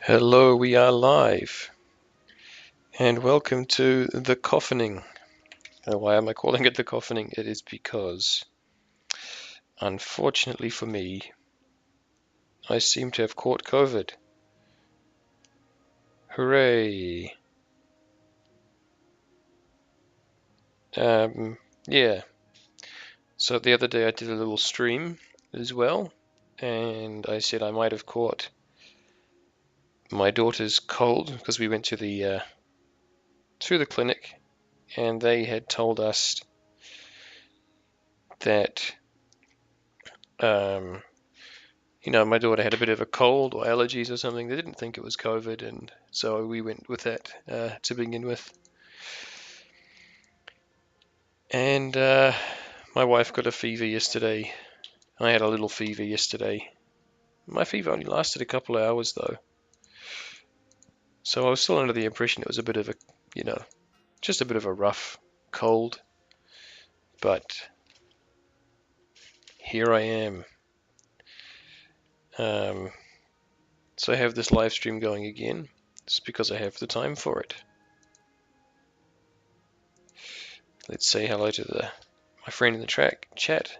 Hello, we are live, and welcome to the Coughening. Why am I calling it the Coughening? It is because, unfortunately for me, I seem to have caught COVID. Hooray! Yeah. So the other day I did a little stream as well, and I said I might have caught my daughter's cold because we went to the clinic, and they had told us that my daughter had a bit of a cold or allergies or something. They didn't think it was COVID, and so we went with that to begin with. And my wife got a fever yesterday. I had a little fever yesterday. My fever only lasted a couple of hours though. So I was still under the impression it was a bit of a, just a bit of a rough cold. But here I am. So I have this live stream going again. It's because I have the time for it. Let's say hello to my friend in the chat.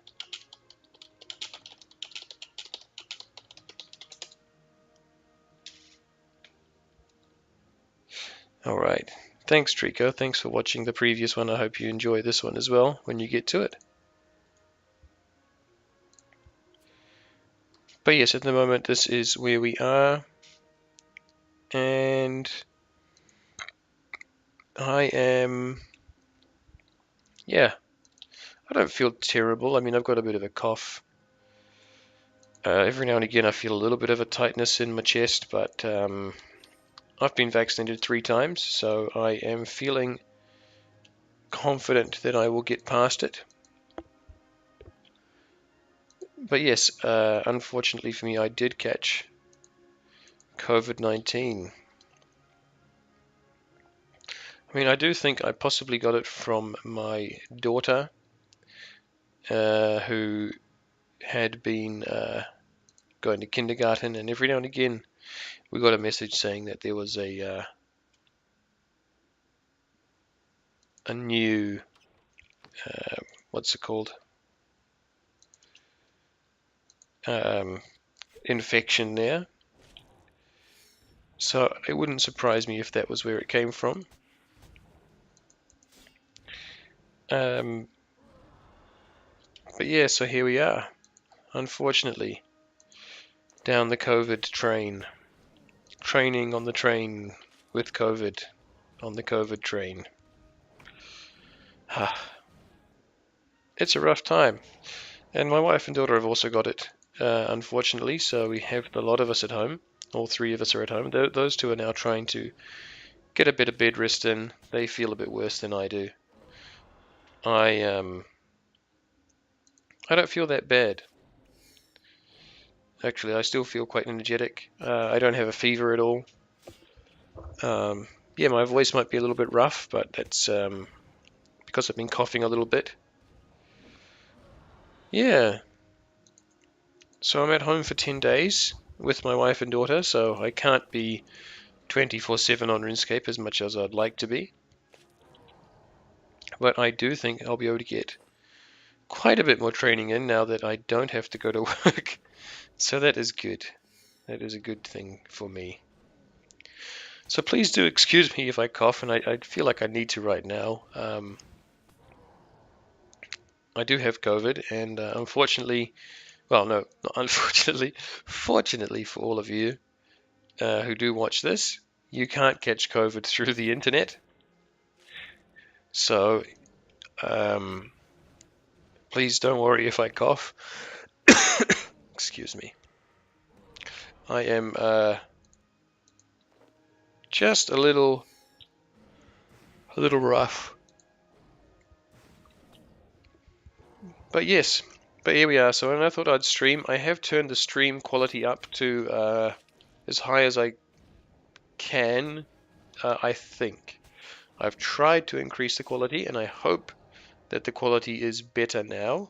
All right. Thanks, Trico. Thanks for watching the previous one. I hope you enjoy this one as well when you get to it. But yes, at the moment, this is where we are. And I am, I don't feel terrible. I mean, I've got a bit of a cough. Every now and again, I feel a little bit of a tightness in my chest, but I've been vaccinated 3 times, so I am feeling confident that I will get past it. But yes, unfortunately for me, I did catch COVID-19. I mean, I do think I possibly got it from my daughter, who had been going to kindergarten, and every now and again we got a message saying that there was a new, what's it called, infection there. So it wouldn't surprise me if that was where it came from. But yeah, so here we are, unfortunately, down the COVID train, training on the train with COVID, on the COVID train. It's a rough time. And my wife and daughter have also got it, unfortunately, so we have a lot of us at home. All 3 of us are at home. Those 2 are now trying to get a bit of bed rest in. They feel a bit worse than I do. I don't feel that bad. Actually, I still feel quite energetic. I don't have a fever at all. Yeah, my voice might be a little bit rough, but that's because I've been coughing a little bit. Yeah. So I'm at home for 10 days with my wife and daughter, so I can't be 24/7 on RuneScape as much as I'd like to be. But I do think I'll be able to get quite a bit more training in now that I don't have to go to work. So that is good. That is a good thing for me. So please do excuse me if I cough, and I feel like I need to right now. I do have COVID, and unfortunately, well, no, not unfortunately, fortunately for all of you who do watch this, you can't catch COVID through the internet. So please don't worry if I cough. Excuse me. I am just a little rough. But yes, but here we are. So when I thought I'd stream, I have turned the stream quality up to as high as I can, I think. I've tried to increase the quality, and I hope that the quality is better now.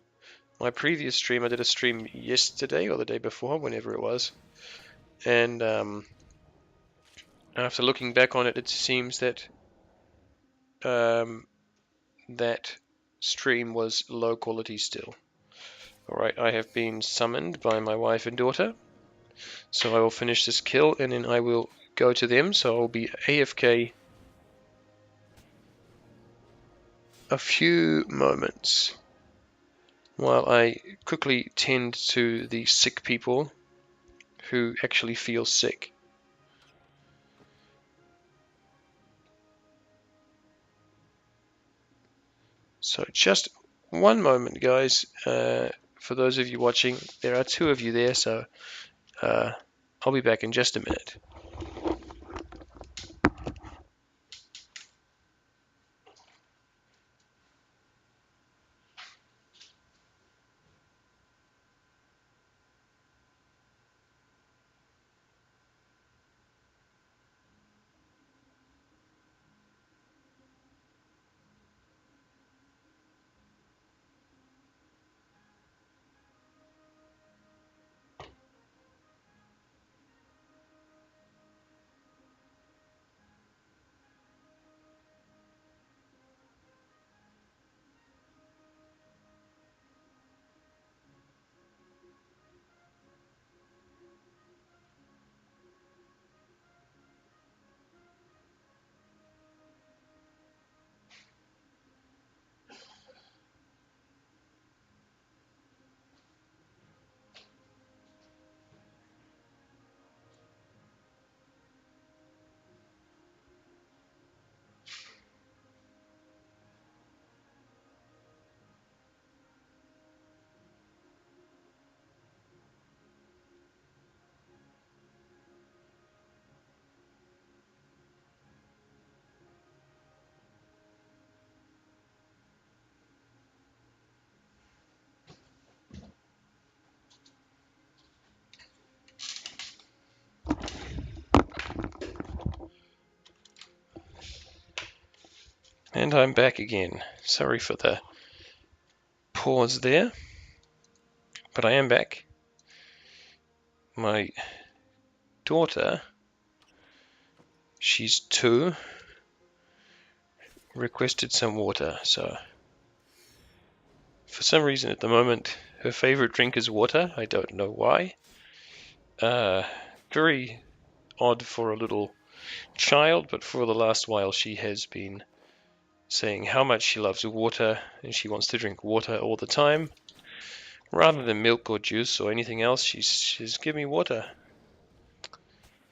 My previous stream, I did a stream yesterday or the day before, whenever it was, and After looking back on it, it seems that that stream was low quality still. Alright, I have been summoned by my wife and daughter, so I will finish this kill and then I will go to them, so I'll be AFK a few moments while I quickly tend to the sick people who actually feel sick. So just one moment, guys. For those of you watching, there are 2 of you there, so I'll be back in just a minute. And I'm back again. Sorry for the pause there, but I am back. My daughter, she's 2, requested some water, so for some reason at the moment her favorite drink is water. I don't know why. Very odd for a little child, but for the last while she has been saying how much she loves water and she wants to drink water all the time. Rather than milk or juice or anything else, she's give me water.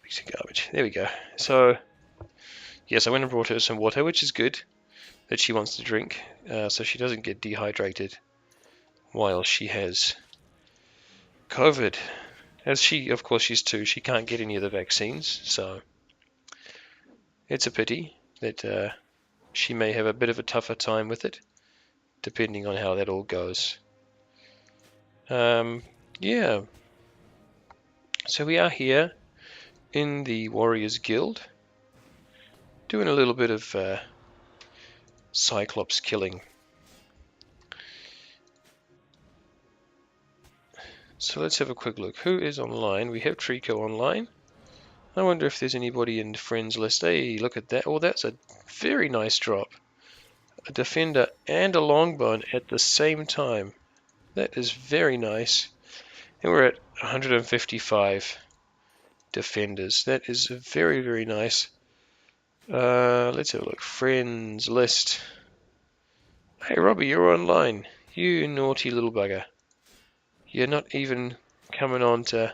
Piece of garbage. There we go. So yes, I went and brought her some water, which is good that she wants to drink, so she doesn't get dehydrated while she has COVID. As of course, she's 2, she can't get any of the vaccines, so it's a pity that she may have a bit of a tougher time with it, depending on how that all goes. Yeah, so we are here in the Warriors Guild, doing a little bit of Cyclops killing. So let's have a quick look. Who is online? We have Trico online. I wonder if there's anybody in the friends list. Hey, look at that. Oh, that's a very nice drop. A defender and a longbone at the same time. That is very nice. And we're at 155 defenders. That is very, very nice. Let's have a look. Friends list. Hey, Robbie, you're online. You naughty little bugger. You're not even coming on to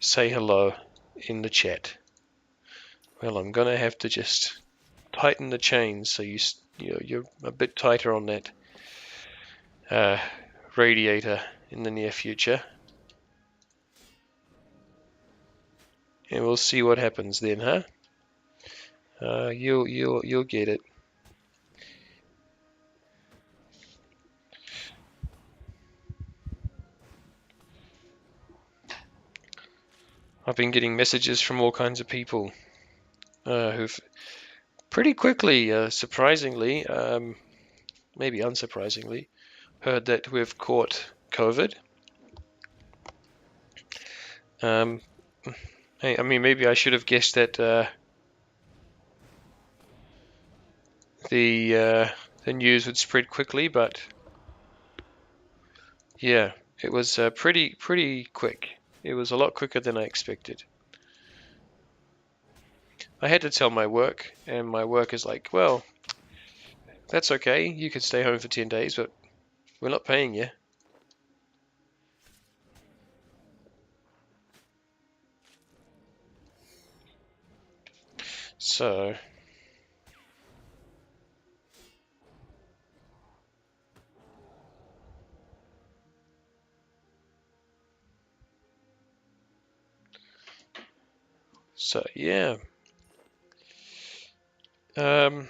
say hello in the chat. Well, I'm gonna have to just tighten the chains so you're a bit tighter on that radiator in the near future, and we'll see what happens then, huh? You'll get it. I've been getting messages from all kinds of people who've pretty quickly, surprisingly, maybe unsurprisingly, heard that we've caught COVID. Hey, I mean, maybe I should have guessed that the news would spread quickly, but yeah, it was pretty quick. It was a lot quicker than I expected. I had to tell my work, and my work is like, well, that's okay. You can stay home for 10 days, but we're not paying you. So, yeah. Um,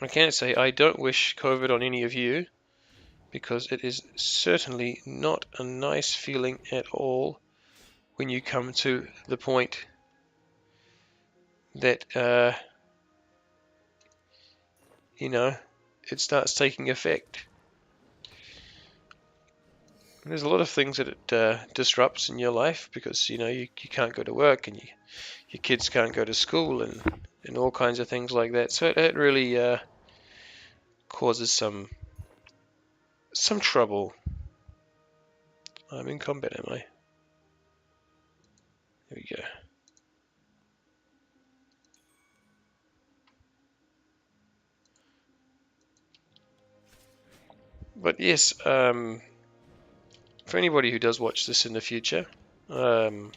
I can't say I don't wish COVID on any of you, because it is certainly not a nice feeling at all when you come to the point that you know, it starts taking effect. And there's a lot of things that it disrupts in your life, because you can't go to work, and your kids can't go to school, and all kinds of things like that. So it really causes some trouble. I'm in combat, am I? There we go. But yes, for anybody who does watch this in the future, um,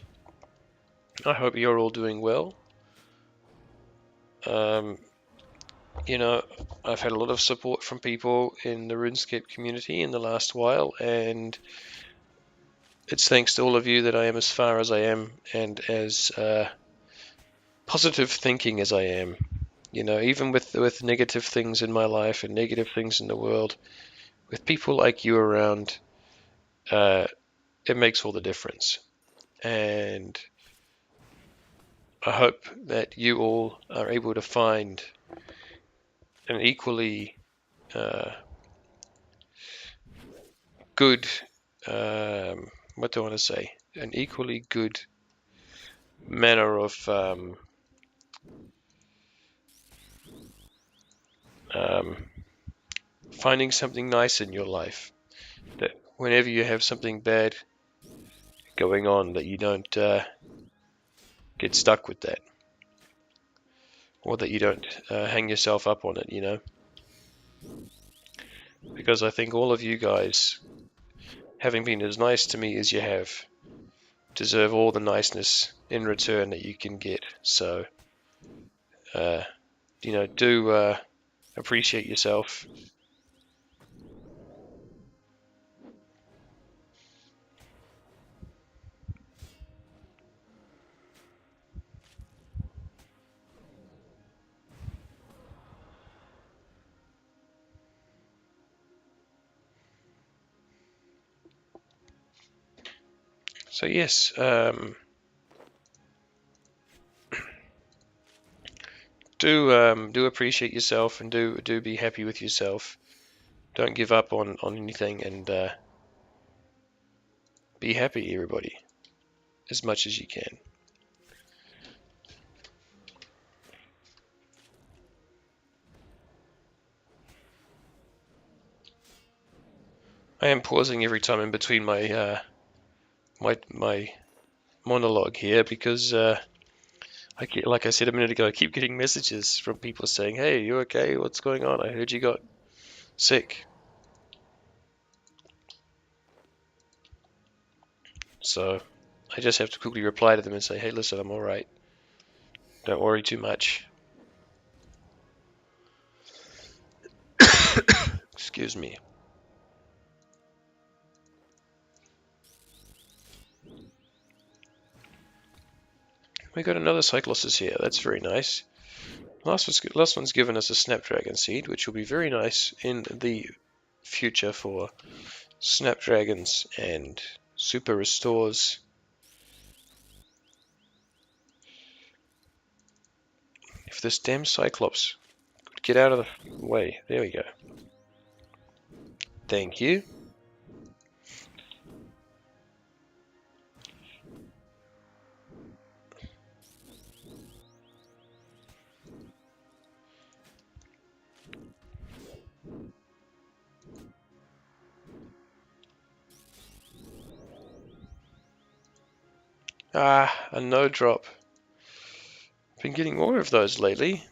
I hope you're all doing well. Um, you know, I've had a lot of support from people in the RuneScape community in the last while, and it's thanks to all of you that I am as far as I am, and as positive thinking as I am. Even with negative things in my life and negative things in the world, with people like you around, it makes all the difference. And I hope that you all are able to find an equally good, what do I want to say? An equally good manner of um, finding something nice in your life. That whenever you have something bad going on, that you don't get stuck with that, or that you don't hang yourself up on it. Because I think all of you guys, having been as nice to me as you have, deserve all the niceness in return that you can get. So, uh, do appreciate yourself. So yes, do appreciate yourself, and do be happy with yourself. Don't give up on anything, and be happy, everybody, as much as you can. I am pausing every time in between my monologue here, because like I said a minute ago, I keep getting messages from people saying, "Hey, you okay? What's going on? I heard you got sick." So I just have to quickly reply to them and say, "Hey, listen, I'm all right. Don't worry too much." Excuse me. We got another Cyclosis here. That's very nice. Last one's given us a Snapdragon seed, which will be very nice in the future for Snapdragons and Super Restores. If this damn Cyclops could get out of the way. There we go. Thank you. Ah, a no drop. Been getting more of those lately.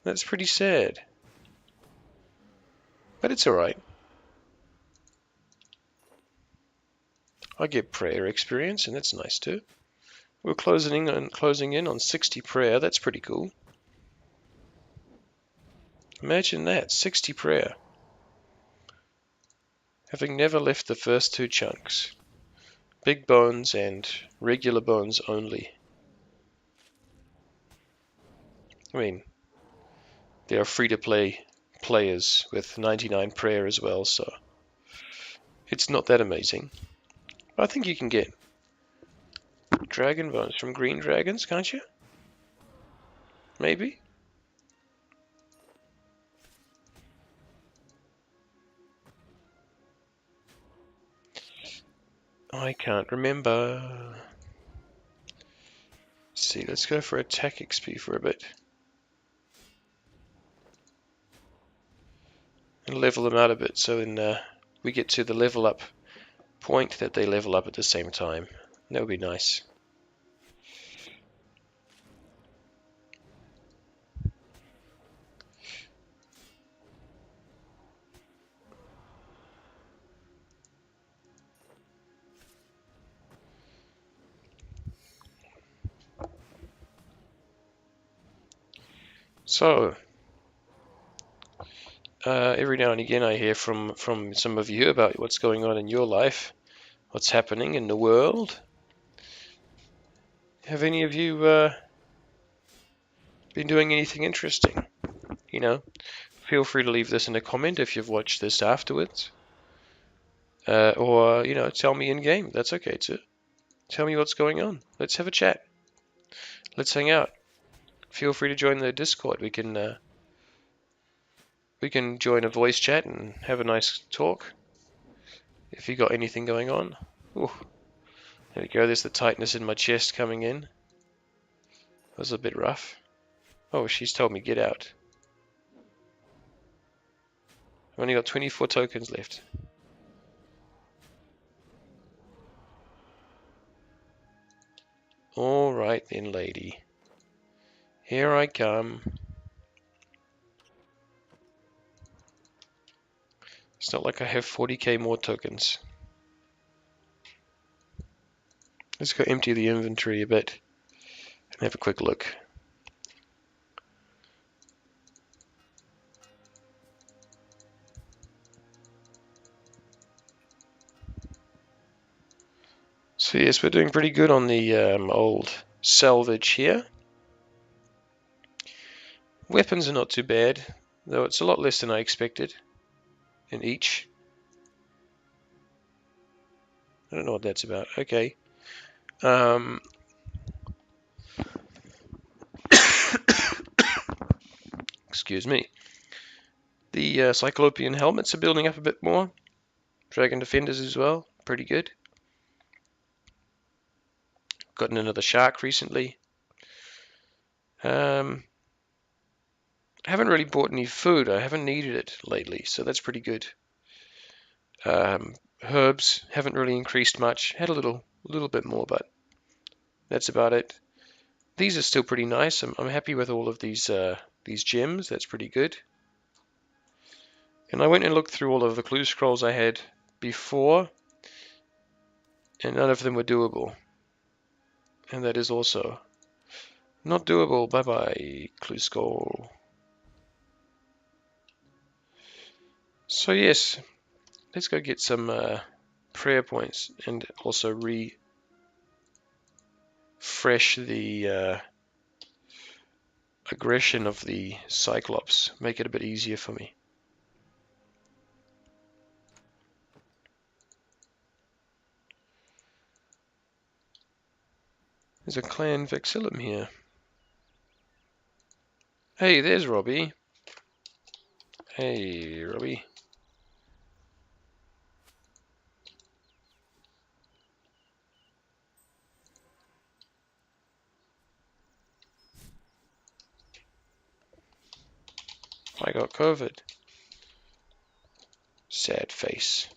That's pretty sad. But it's alright. I get prayer experience, and that's nice too. We're closing in on 60 prayer. That's pretty cool. Imagine that, 60 prayer. Having never left the first two chunks. Big bones and regular bones only. I mean, they are free-to-play players with 99 prayer as well, so it's not that amazing. I think you can get dragon bones from green dragons, can't you? Maybe? I can't remember. Let's see, let's go for attack XP for a bit. And level them out a bit so then we get to the level up point that they level up at the same time. That would be nice. So, every now and again I hear from some of you about what's going on in your life, what's happening in the world. Have any of you been doing anything interesting? You know, feel free to leave this in a comment if you've watched this afterwards. Or, tell me in game. That's okay too. Tell me what's going on. Let's have a chat. Let's hang out. Feel free to join the Discord. We can join a voice chat and have a nice talk. If you got anything going on. Ooh, there we go. There's the tightness in my chest coming in. That was a bit rough. Oh, she's told me get out. I've only got 24 tokens left. Alright then, lady. Here I come. It's not like I have 40k more tokens. Let's go empty the inventory a bit and have a quick look. So yes, we're doing pretty good on the old salvage here. Weapons are not too bad, though it's a lot less than I expected in each. I don't know what that's about. Okay. Excuse me. The Cyclopean helmets are building up a bit more. Dragon defenders as well. Pretty good. Gotten another shark recently. I haven't really bought any food. I haven't needed it lately, so that's pretty good. Herbs haven't really increased much. Had a little bit more, but that's about it. These are still pretty nice. I'm happy with all of these gems. That's pretty good. And I went and looked through all of the clue scrolls I had before, and none of them were doable. And that is also not doable. Bye bye, clue scroll. So yes, let's go get some prayer points and also refresh the aggression of the Cyclops. Make it a bit easier for me. There's a clan Vexillum here. Hey, there's Robbie. Hey, Robbie. I got COVID. Sad face.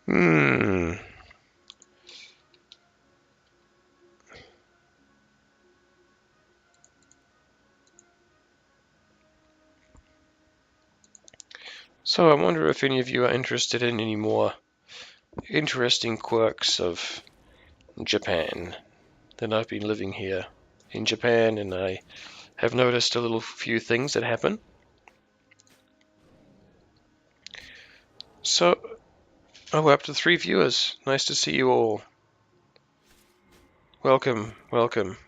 Hmm. So I wonder if any of you are interested in any more interesting quirks of Japan. Then I've been living here in Japan, and I have noticed a little few things that happen. So, oh, we're up to 3 viewers. Nice to see you all. Welcome, welcome.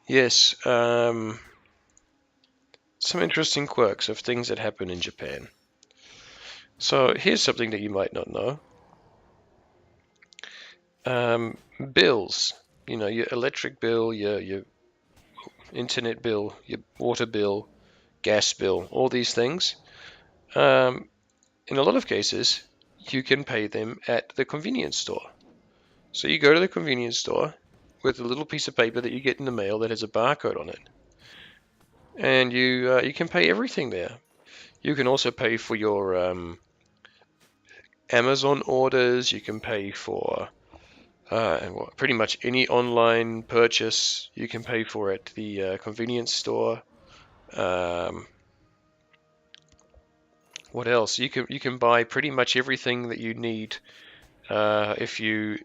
Yes, some interesting quirks of things that happen in Japan. So here's something that you might not know. Bills, your electric bill, your internet bill, your water bill, gas bill, all these things. Um, in a lot of cases, you can pay them at the convenience store. So you go to the convenience store with a little piece of paper that you get in the mail that has a barcode on it, and you can pay everything there. You can also pay for your Amazon orders. You can pay for pretty much any online purchase. You can pay for at the convenience store. Um, what else? You can buy pretty much everything that you need if you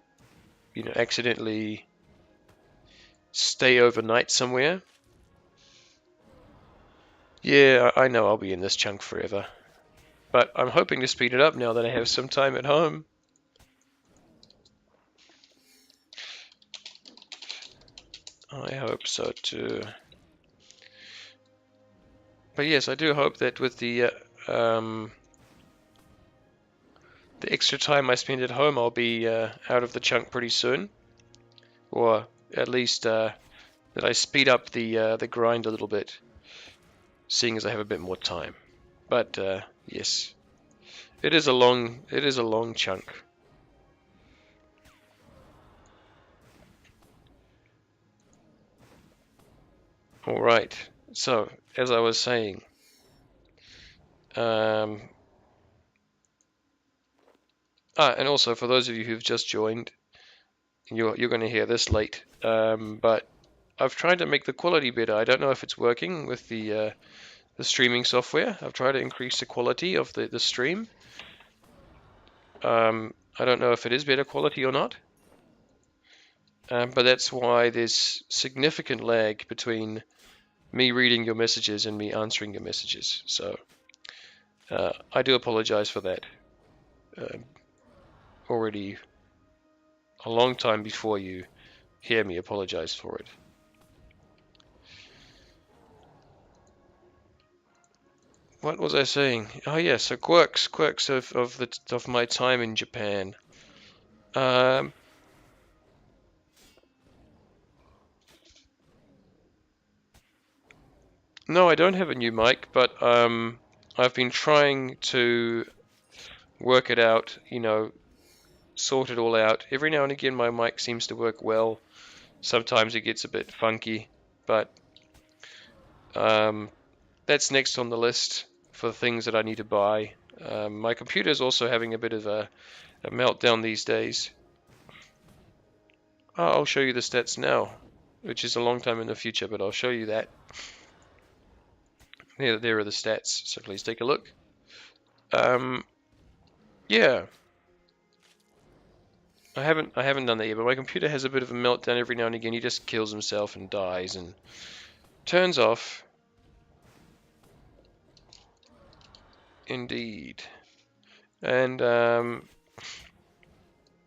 accidentally stay overnight somewhere. Yeah, I know I'll be in this chunk forever, but I'm hoping to speed it up now that I have some time at home. I hope so too. But yes, I do hope that with the extra time I spend at home, I'll be out of the chunk pretty soon, or at least that I speed up the grind a little bit, seeing as I have a bit more time. But yes, it is a long chunk. All right. So as I was saying, um, and also for those of you who've just joined, you're going to hear this late, but I've tried to make the quality better. I don't know if it's working with the streaming software. I've tried to increase the quality of the stream. I don't know if it is better quality or not, but that's why there's significant lag between me reading your messages and me answering your messages. So I do apologize for that. Uh, Already a long time before you hear me apologize for it. What was I saying? Oh yeah, so quirks of my time in Japan. Um, no, I don't have a new mic, but I've been trying to work it out, sort it all out. Every now and again, my mic seems to work well. Sometimes it gets a bit funky, but um, that's next on the list for things that I need to buy. My computer is also having a bit of a meltdown these days. Oh, I'll show you the stats now, which is a long time in the future, but I'll show you that. There are the stats, so please take a look. Um, yeah, I haven't done that yet, but my computer has a bit of a meltdown every now and again. He just kills himself and dies and turns off. Indeed. And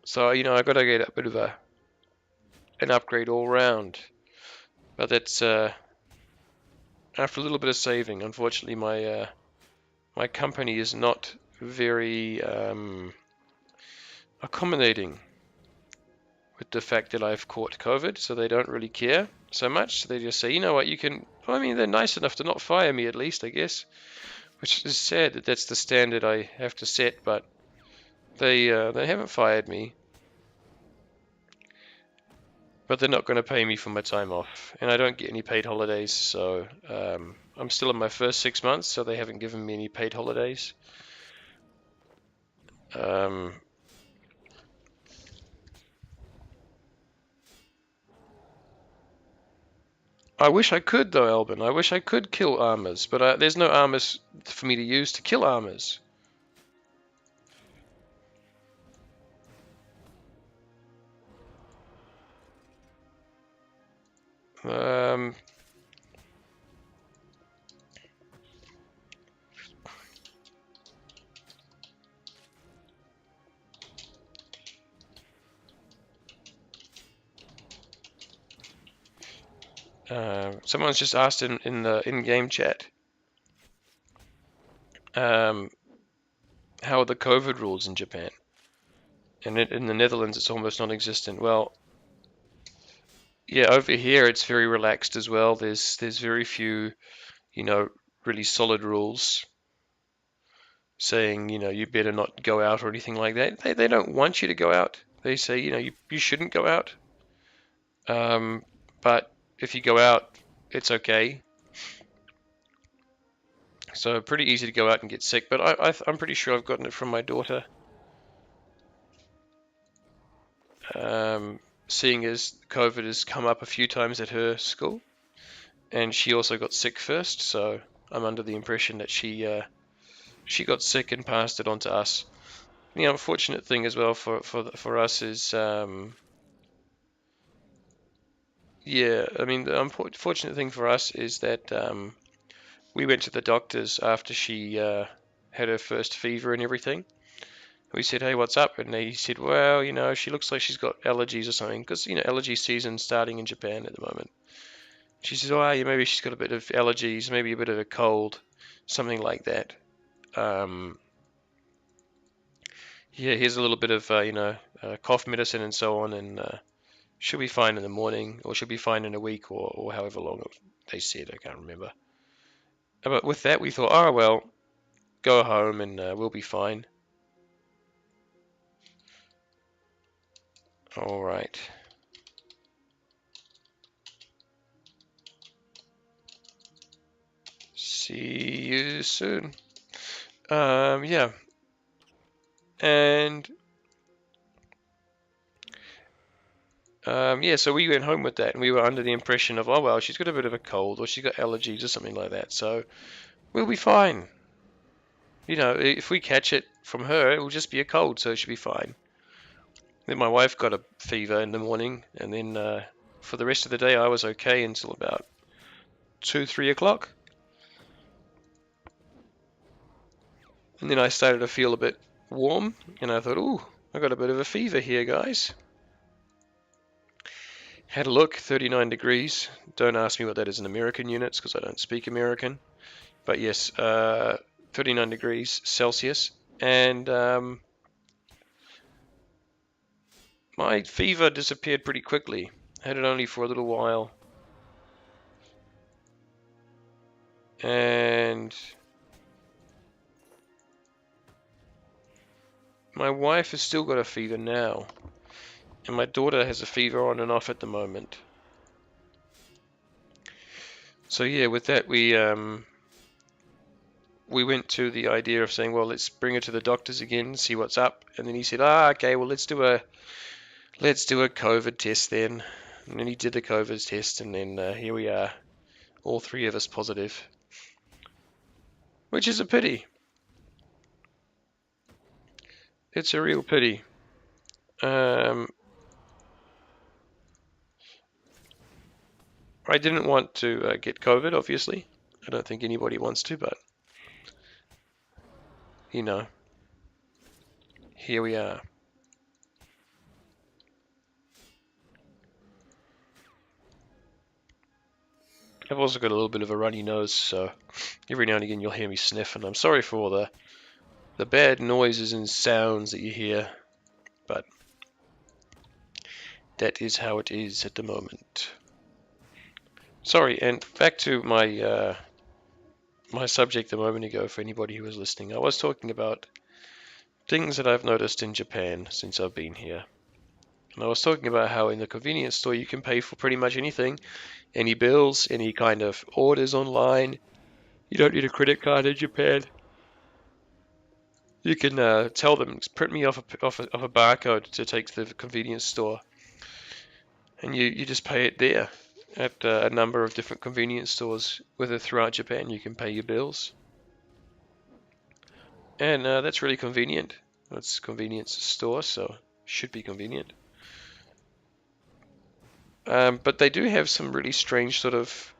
so I got to get a bit of an upgrade all round. But that's after a little bit of saving. Unfortunately, my company is not very accommodating with the fact that I've caught COVID, so they don't really care so much. So they just say, you know what, you can. Well, I mean, they're nice enough to not fire me at least, I guess. Which is sad that that's the standard I have to set, but they haven't fired me. but they're not going to pay me for my time off, and I don't get any paid holidays. So I'm still in my first 6 months, so they haven't given me any paid holidays. Um, I wish I could, though, Albin. I wish I could kill armors, but there's no armors for me to use to kill armors. Um, Someone's just asked in the in-game chat, um, how are the COVID rules in Japan? And in the Netherlands, it's almost non-existent. Well, yeah, over here it's very relaxed as well. There's very few, really solid rules saying, you better not go out or anything like that. They don't want you to go out. They say, you shouldn't go out. But if you go out, it's okay. So pretty easy to go out and get sick. But I'm pretty sure I've gotten it from my daughter. Seeing as COVID has come up a few times at her school, and she also got sick first, so I'm under the impression that she got sick and passed it on to us. The unfortunate thing as well for us is, yeah, I mean, the unfortunate thing for us is that we went to the doctors after she had her first fever and everything. We said, hey, what's up? And he said, well, she looks like she's got allergies or something, because, allergy season's starting in Japan at the moment. She says, oh, yeah, maybe she's got a bit of allergies, maybe a bit of a cold, something like that. Yeah, here's a little bit of, cough medicine and so on, and she'll be fine in the morning, or she'll be fine in a week, or however long they said, I can't remember. But with that, we thought, oh, well, go home and we'll be fine. All right. See you soon. Yeah. And yeah, so we went home with that, and we were under the impression of, oh, well, she's got a bit of a cold, or she's got allergies, or something like that, so we'll be fine. If we catch it from her, it will just be a cold, so it should be fine. Then my wife got a fever in the morning, and then for the rest of the day, I was okay until about 2, 3 o'clock. And then I started to feel a bit warm, and I thought, ooh, I got a bit of a fever here, guys. Had a look, 39 degrees. Don't ask me what that is in American units, because I don't speak American. But yes, 39 degrees Celsius. And my fever disappeared pretty quickly. I had it only for a little while. And my wife has still got a fever now. And my daughter has a fever on and off at the moment. So yeah, with that we went to the idea of saying, well, let's bring her to the doctors again, see what's up. And then he said, okay, well, let's do a COVID test then. And then he did the COVID test, and then here we are, all three of us positive, which is a pity. It's a real pity. I didn't want to get COVID, obviously. I don't think anybody wants to, but, here we are. I've also got a little bit of a runny nose, so every now and again you'll hear me sniff, and I'm sorry for all the bad noises and sounds that you hear, but that is how it is at the moment. Sorry, and back to my my subject a moment ago for anybody who was listening. I was talking about things that I've noticed in Japan since I've been here. And I was talking about how in the convenience store you can pay for pretty much anything, any bills, any kind of orders online. You don't need a credit card in Japan. You can tell them, print me off a barcode to take to the convenience store, and you just pay it there at a number of different convenience stores, whether throughout Japan you can pay your bills. And that's really convenient. It's a convenience store, so should be convenient. But they do have some really strange sort of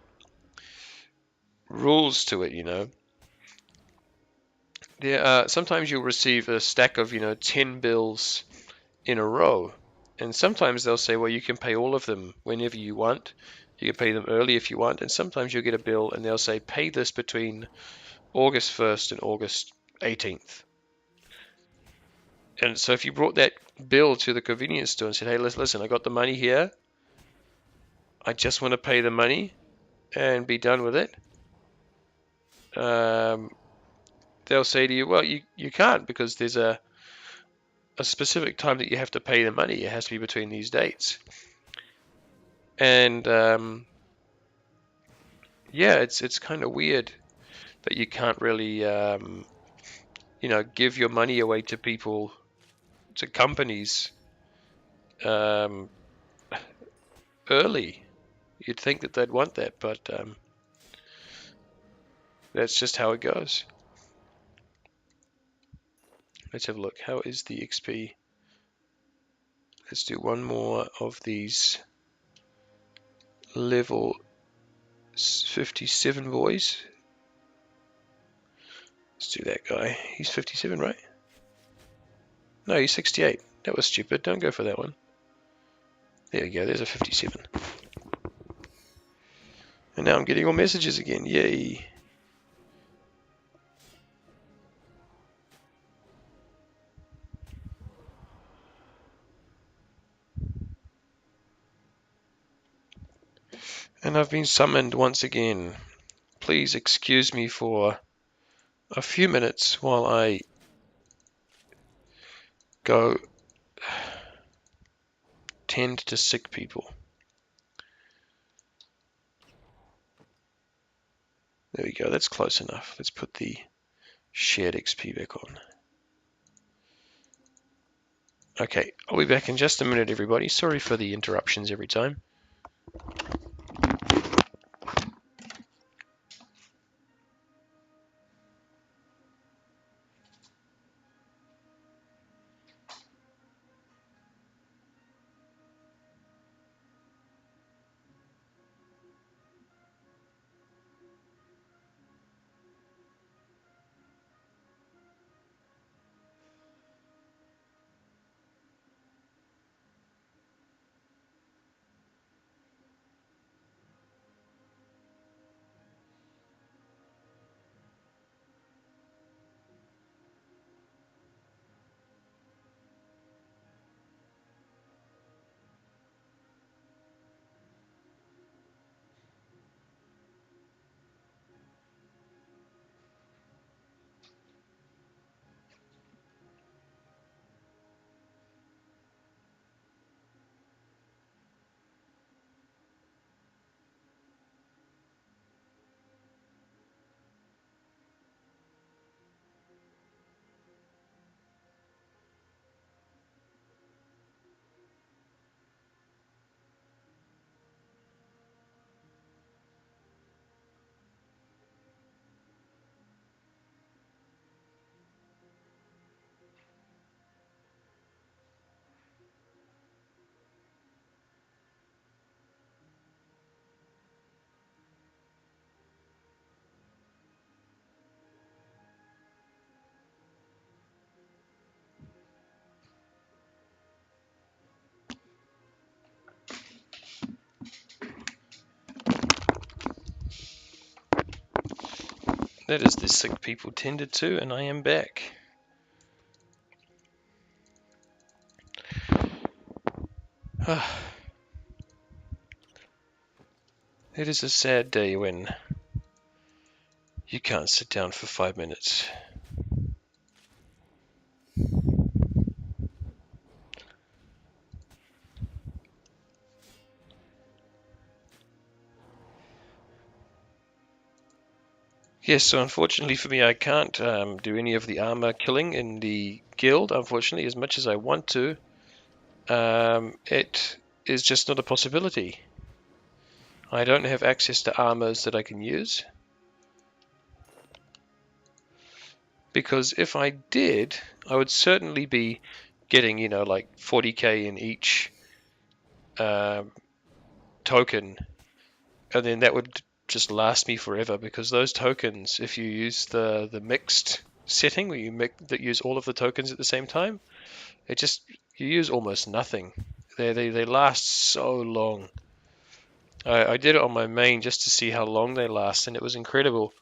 rules to it, you know. Sometimes you'll receive a stack of, 10 bills in a row. And sometimes they'll say, well, you can pay all of them whenever you want. You can pay them early if you want. And sometimes you'll get a bill and they'll say, pay this between August 1st and August 18th. And so if you brought that bill to the convenience store and said, hey, listen, I got the money here. I just want to pay the money and be done with it. They'll say to you, well, you can't, because there's a specific time that you have to pay the money. It has to be between these dates. And yeah, it's kind of weird that you can't really give your money away to people, to companies, early. You'd think that they'd want that, but that's just how it goes. Let's have a look. How is the XP? Let's do one more of these level 57 boys. Let's do that guy. He's 57, right? No, he's 68. That was stupid. Don't go for that one. There we go. There's a 57. And now I'm getting all messages again. Yay. And I've been summoned once again. Please excuse me for a few minutes while I go tend to sick people. There we go. That's close enough. Let's put the shared XP back on. Okay, I'll be back in just a minute, everybody. Sorry for the interruptions every time. That is the sick people tended to, and I am back. It is a sad day when you can't sit down for 5 minutes. Yes, so unfortunately for me, I can't do any of the armor killing in the guild, unfortunately, as much as I want to. It is just not a possibility. I don't have access to armors that I can use. Because if I did, I would certainly be getting, like 40k in each token, and then that would just last me forever, because those tokens, if you use the mixed setting where that use all of the tokens at the same time, you use almost nothing. They last so long. I did it on my main just to see how long they last, and it was incredible.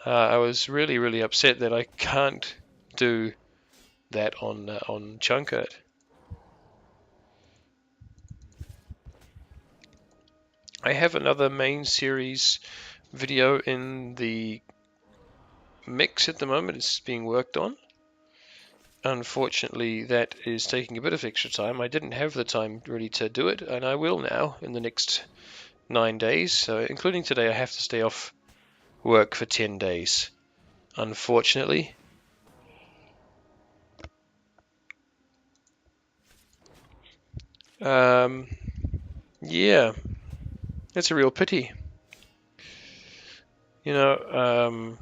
I was really, really upset that I can't do that on Chunkert. I have another main series video in the mix at the moment. It's being worked on. Unfortunately, that is taking a bit of extra time. I didn't have the time really to do it, and I will now in the next 9 days. So, including today, I have to stay off work for 10 days, unfortunately. Yeah, it's a real pity. You know,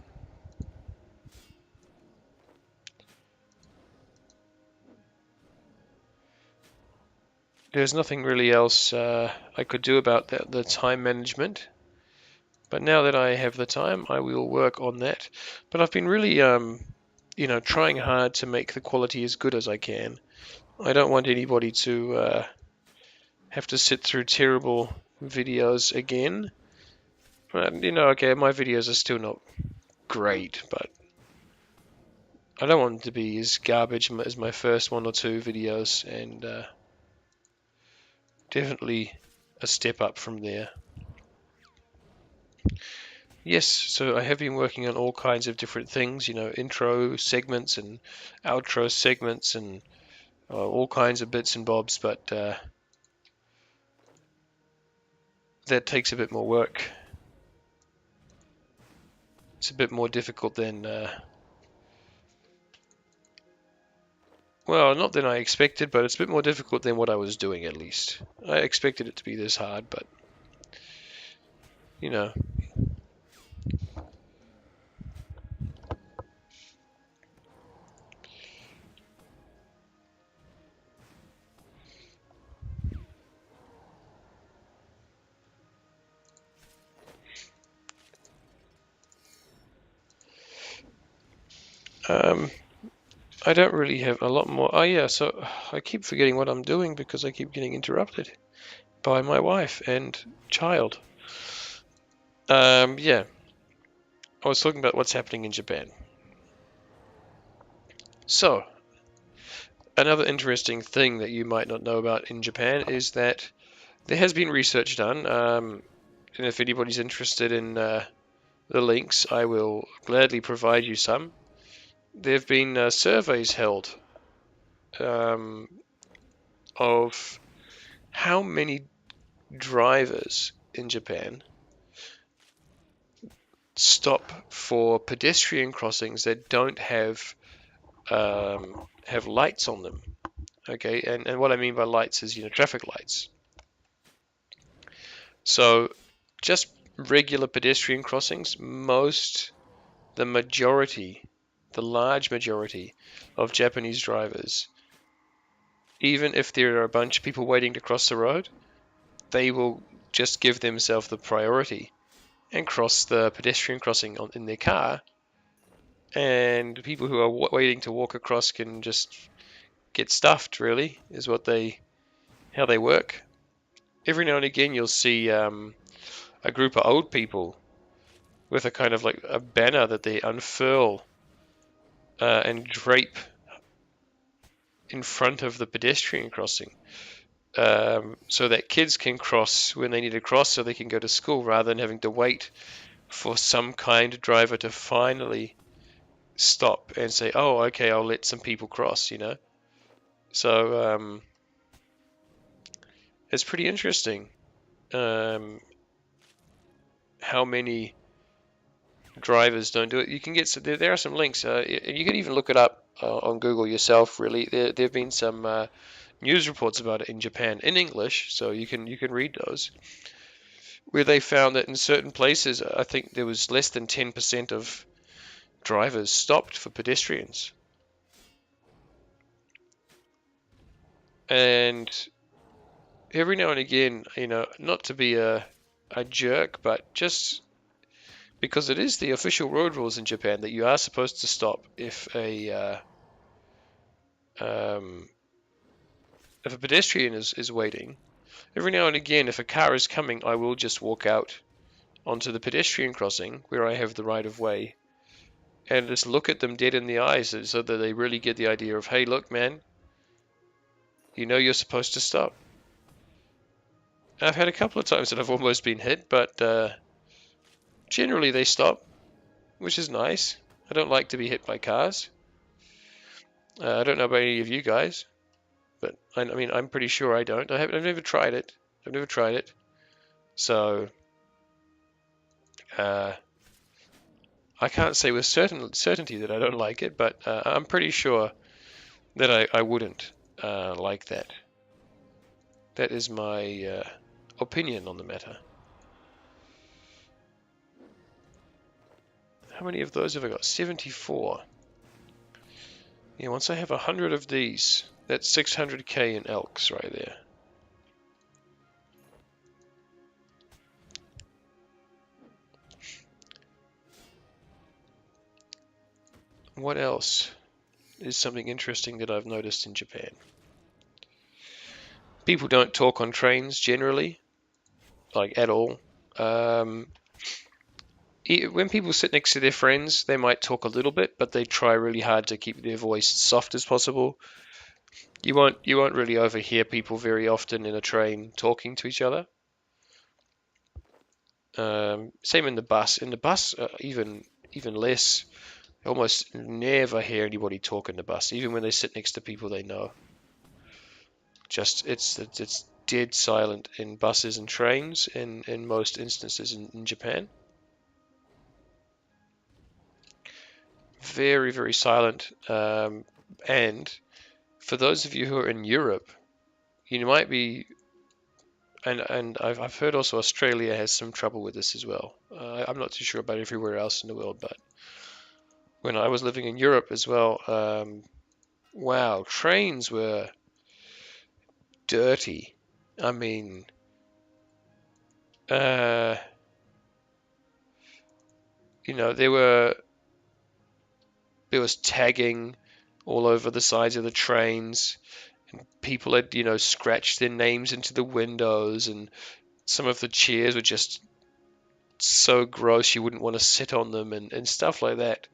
there's nothing really else I could do about the time management. But now that I have the time, I will work on that. But I've been really, trying hard to make the quality as good as I can. I don't want anybody to have to sit through terrible videos again. But, okay, my videos are still not great, but I don't want them to be as garbage as my first one or two videos, and definitely a step up from there. Yes, so I have been working on all kinds of different things, intro segments and outro segments and all kinds of bits and bobs, but that takes a bit more work. It's a bit more difficult than, well, not than I expected, but it's a bit more difficult than what I was doing at least. I expected it to be this hard, but, you know. Um, I don't really have a lot more. Oh, yeah, so I keep forgetting what I'm doing because I keep getting interrupted by my wife and child. Yeah, I was talking about what's happening in Japan. So, another interesting thing that you might not know about in Japan is that there has been research done, and if anybody's interested in the links, I will gladly provide you some. There have been surveys held um, of how many drivers in Japan stop for pedestrian crossings that don't have lights on them. Okay, and what I mean by lights is traffic lights. So just regular pedestrian crossings, the majority, the large majority of Japanese drivers, even if there are a bunch of people waiting to cross the road, they will just give themselves the priority and cross the pedestrian crossing in their car, and people who are waiting to walk across can just get stuffed, really, is how they work. Every now and again you'll see a group of old people with a kind of like a banner that they unfurl and drape in front of the pedestrian crossing, so that kids can cross when they need to cross so they can go to school, rather than having to wait for some kind driver to finally stop and say, oh, okay, I'll let some people cross. So it's pretty interesting how many drivers don't do it. You can get there are some links. You can even look it up on Google yourself. Really, there have been some news reports about it in Japan in English, so you can read those, where they found that in certain places, I think there was less than 10% of drivers stopped for pedestrians. And every now and again, not to be a jerk, but just because it is the official road rules in Japan that you are supposed to stop um, if a pedestrian is waiting. Every now and again, if a car is coming, I will just walk out onto the pedestrian crossing where I have the right of way and just look at them dead in the eyes so that they really get the idea of, hey, look, man, you're supposed to stop. I've had a couple of times that I've almost been hit, but generally they stop, which is nice. I don't like to be hit by cars. I don't know about any of you guys, but I mean, I'm pretty sure I don't. I've never tried it. I've never tried it. So uh, I can't say with certainty that I don't like it, but I'm pretty sure that I wouldn't like that. That is my opinion on the matter. How many of those have I got? 74. Yeah, once I have 100 of these, that's 600k in elks right there. What else is something interesting that I've noticed in Japan? People don't talk on trains generally, like at all. When people sit next to their friends, they might talk a little bit, but they try really hard to keep their voice soft as possible. You won't really overhear people very often in a train talking to each other. Same in the bus. In the bus, even less. I almost never hear anybody talk in the bus, even when they sit next to people they know. Just it's dead silent in buses and trains in most instances in Japan. Very, very silent. And for those of you who are in Europe, you might be, and I've heard also Australia has some trouble with this as well. I'm not too sure about everywhere else in the world, but when I was living in Europe as well, wow, trains were dirty. I mean, uh, there was tagging all over the sides of the trains. People had, scratched their names into the windows, and some of the chairs were just so gross you wouldn't want to sit on them and stuff like that.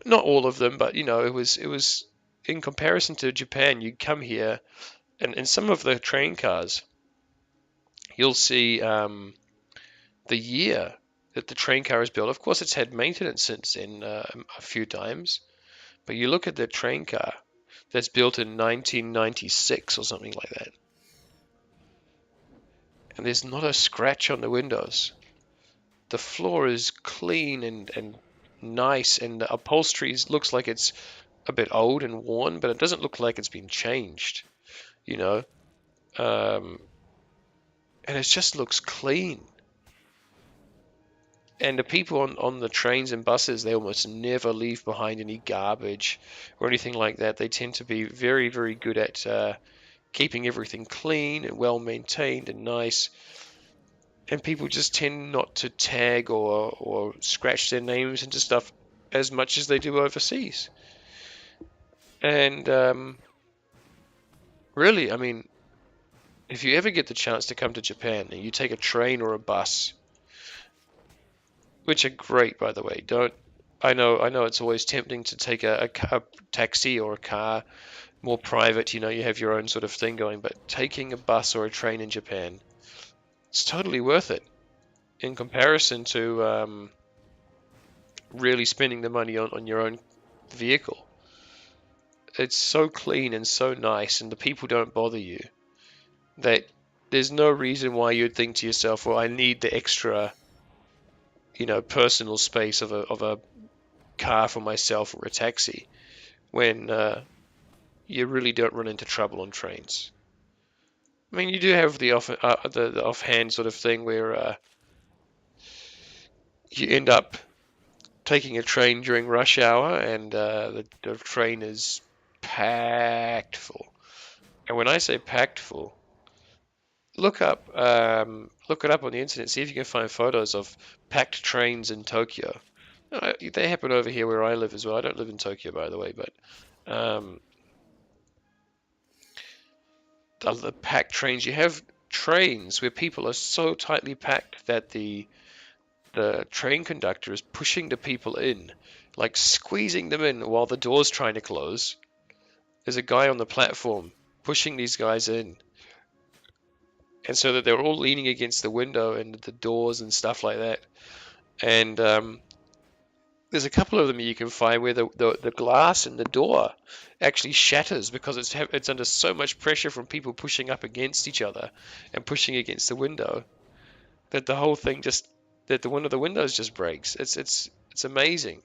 Not all of them, but it was in comparison to Japan. You come here, and in some of the train cars, you'll see the year that the train car is built. Of course, it's had maintenance since then a few times, but you look at the train car that's built in 1996 or something like that, and there's not a scratch on the windows. The floor is clean and nice, and the upholstery looks like it's a bit old and worn, but it doesn't look like it's been changed, you know. Um, and it just looks clean. And the people on the trains and buses, they almost never leave behind any garbage or anything like that. They tend to be very, very good at keeping everything clean and well maintained and nice. And people just tend not to tag or scratch their names into stuff as much as they do overseas. And really, I mean, if you ever get the chance to come to Japan and you take a train or a bus, which are great, by the way, don't I know it's always tempting to take a taxi or a car, more private, you have your own sort of thing going, but taking a bus or a train in Japan, it's totally worth it in comparison to really spending the money on your own vehicle. It's so clean and so nice, and the people don't bother you, that there's no reason why you'd think to yourself, well, I need the extra, personal space of a car for myself or a taxi when you really don't run into trouble on trains. I mean, you do have the offhand sort of thing where you end up taking a train during rush hour and the train is packed full. And when I say packed full, look it up on the internet. See if you can find photos of packed trains in Tokyo. They happen over here where I live as well. I don't live in Tokyo, by the way, but um, the packed trains. You have trains where people are so tightly packed that the train conductor is pushing the people in, like squeezing them in while the door's trying to close. There's a guy on the platform pushing these guys in, and so that they're all leaning against the window and the doors and stuff like that. And there's a couple of them you can find where the glass in the door actually shatters because it's under so much pressure from people pushing up against each other and pushing against the window that the whole thing one of the windows just breaks. It's amazing.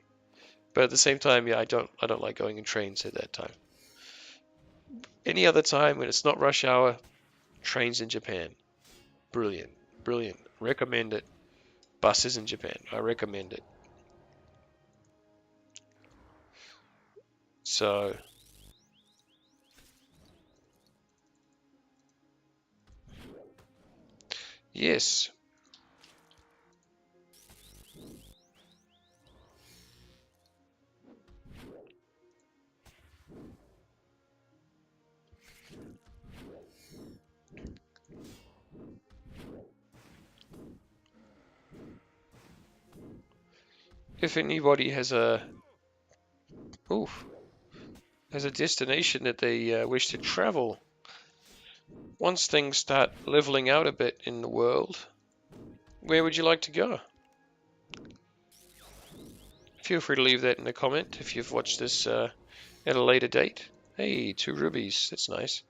But at the same time, yeah, I don't like going in trains at that time. Any other time when it's not rush hour, trains in Japan. Brilliant. Brilliant. Recommend it. Buses in Japan. I recommend it. So, yes. If anybody oof, has a destination that they wish to travel, once things start leveling out a bit in the world, where would you like to go? Feel free to leave that in a comment if you've watched this at a later date. Hey, 2 rubies. That's nice.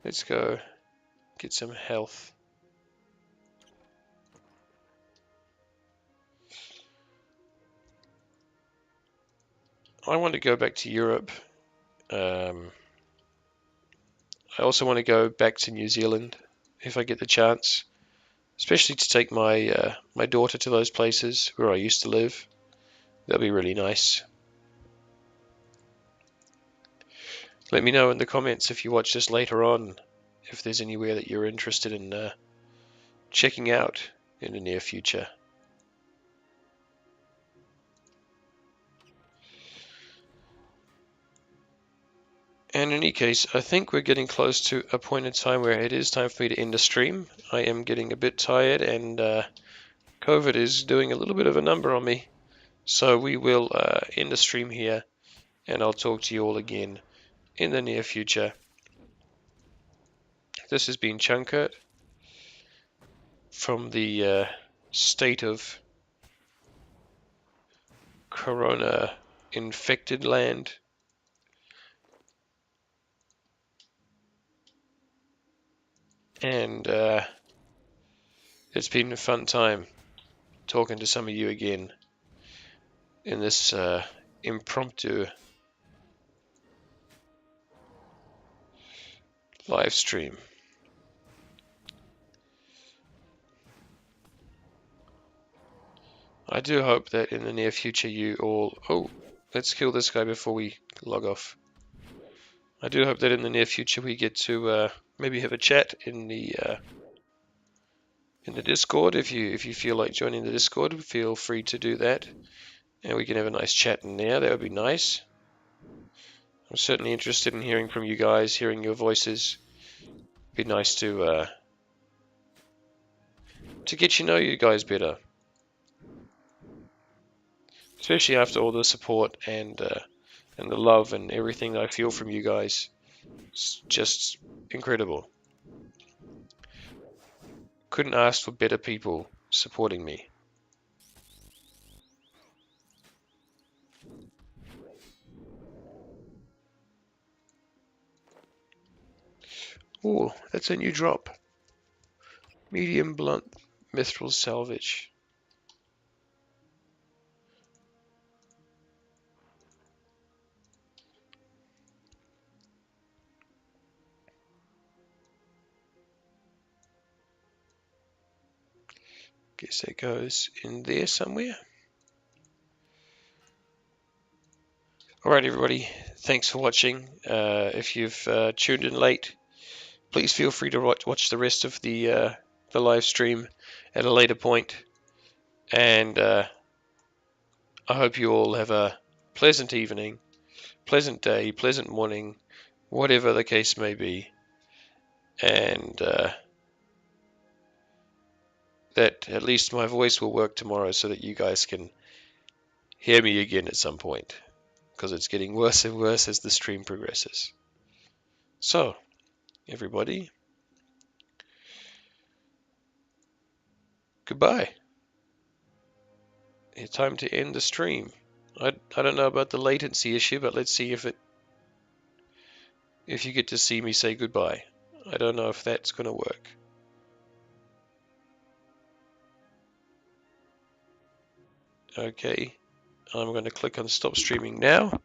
Let's go get some health. I want to go back to Europe. I also want to go back to New Zealand if I get the chance, especially to take my daughter to those places where I used to live. That'd be really nice. Let me know in the comments if you watch this later on, if there's anywhere that you're interested in checking out in the near future. And in any case, I think we're getting close to a point in time where it is time for me to end the stream. I am getting a bit tired and COVID is doing a little bit of a number on me. So we will end the stream here and I'll talk to you all again in the near future. This has been Chunkert from the state of Corona infected land. And it's been a fun time talking to some of you again in this impromptu live stream. I do hope that in the near future you all... Oh, let's kill this guy before we log off. I do hope that in the near future we get to maybe have a chat in the Discord. If you feel like joining the Discord, feel free to do that, and we can have a nice chat in there. That would be nice. I'm certainly interested in hearing from you guys, hearing your voices. It'd be nice to get to know you guys better, especially after all the support and the love and everything that I feel from you guys. It's just incredible. Couldn't ask for better people supporting me. Oh, that's a new drop. Medium blunt mithril salvage. Guess that goes in there somewhere. Alright everybody, thanks for watching. If you've tuned in late, please feel free to watch the rest of the live stream at a later point. And I hope you all have a pleasant evening, pleasant day, pleasant morning, whatever the case may be. And that at least my voice will work tomorrow so that you guys can hear me again at some point, because it's getting worse and worse as the stream progresses. So, everybody, goodbye. It's time to end the stream. I don't know about the latency issue, but let's see if you get to see me say goodbye. I don't know if that's going to work. Okay, I'm going to click on stop streaming now.